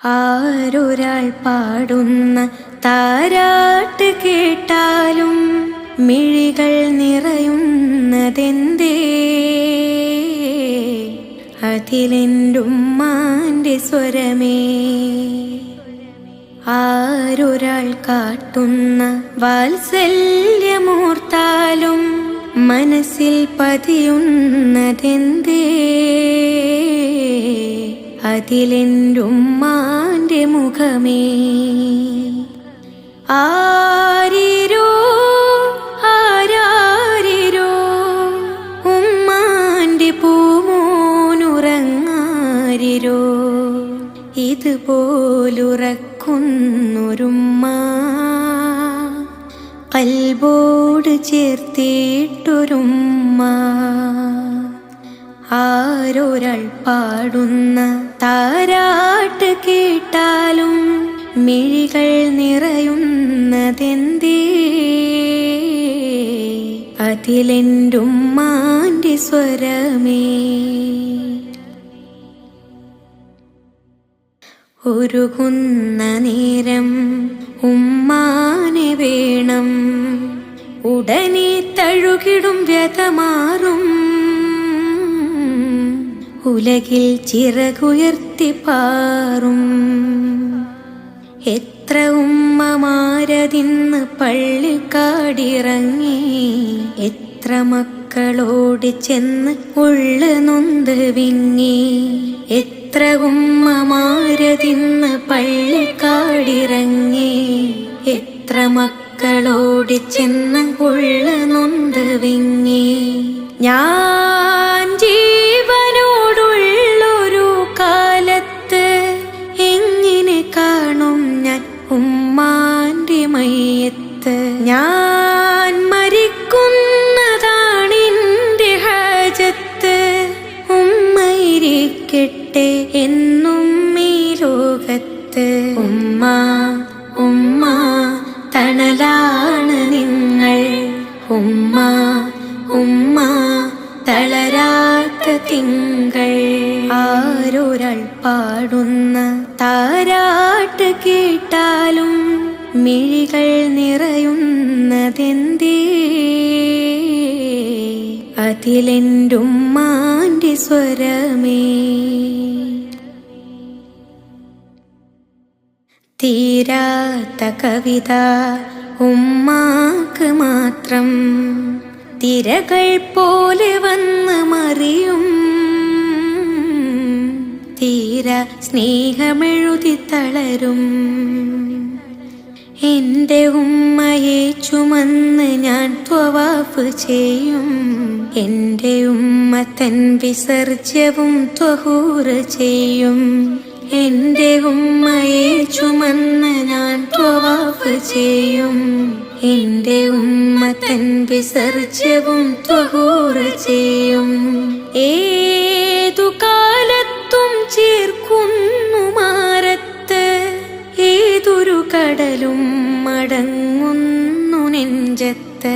ആരൊരാൾ പാടുന്ന താരാട്ട് കേട്ടാലും മിഴികൾ നിറയുന്നതെന്തേ? അതിലെൻ്റുമ്മാൻ്റെ സ്വരമേ. ആരൊരാൾ കാട്ടുന്ന വാത്സല്യമോർത്താലും മനസ്സിൽ പതിയുന്നതെന്തേ? അതിലെൻ്റുമ്മാൻ്റെ മുഖമേ. ആരിരോ ആരാരിരോ ഉമ്മാൻ്റെ പൂമോനുറങ്ങാരിരോ, ഇതുപോലുറക്കുന്നൊരുമ്മ കൽബോട് ചേർത്തിട്ടൊരുമ്മ. ആരൊരാൾ പാടുന്ന താരാട്ട് കേട്ടാലും മിഴികൾ നിറയുന്നതെന്തേ? അതിലെൻ്റുമ്മാൻ്റെ സ്വരമേ. ഒരുകുന്ന നേരം ഉമ്മാനെ വേണം, ഉടനെ തഴുകിടും വ്യതമാറും. ഉലകിൽ ചിറകുയർത്തി പാറും. എത്ര ഉമ്മമാരതിന്ന് പള്ളിക്കാടിറങ്ങി, എത്ര മക്കളോട് ചെന്ന് ഉള്ളു നൊന്ത് വിങ്ങി. എത്ര ഉമ്മമാരതിന്ന് പള്ളിക്കാടിറങ്ങി, എത്ര മക്കളോട് ചെന്ന് ഉള്ളു നൊന്ത് വിങ്ങി. ഞാൻ ജീവനോടുള്ളൊരു കാലത്ത് എങ്ങനെ കാണും ഞാൻ ഉമ്മാൻ്റെ മയ്യത്ത്? ഞാൻ മരിക്കുന്നതാണെൻ്റെ ഹാജത്ത്. ഉമ്മയിരിക്കട്ടെ എന്നും ഈ ലോകത്ത്. ഉമ്മ ഉമ്മ തണലാണ് നിങ്ങൾ, ഉമ്മ ഉമ്മ തളരാത്ത തിങ്കൾ. ആരൊരാൾ പാടുന്ന താരാട്ട് കേട്ടാലും മിഴികൾ നിറയുന്നതെന്തേ? അതിലെൻ്റുമ്മാൻ്റെ സ്വരമേ. തീരാത്ത കവിത ഉമ്മാക്ക് മാത്രം, തിരകൾ പോലെ വന്ന് മറിയും. തീര സ്നേഹമെഴുതി തളരും. എൻ്റെ ഉമ്മയെ ചുമന്ന് ഞാൻ ത്വവാഫ് ചെയ്യും. എൻ്റെ ഉമ്മ തൻ വിസർജ്യവും ത്വഹൂറ് ചെയ്യും. എൻ്റെ ഉമ്മയെ ചുമന്ന് ഞാൻ ത്വവാഫ് ചെയ്യും. എൻ്റെ ഉമ്മ തൻ വിസർജ്യവും ത്വഹൂറ് ചെയ്യും. ഏതു കാലത്തും ചേർക്കുന്നു മാറത്ത്, ഏതൊരു കടലും മടങ്ങുന്നു നെഞ്ചത്ത്.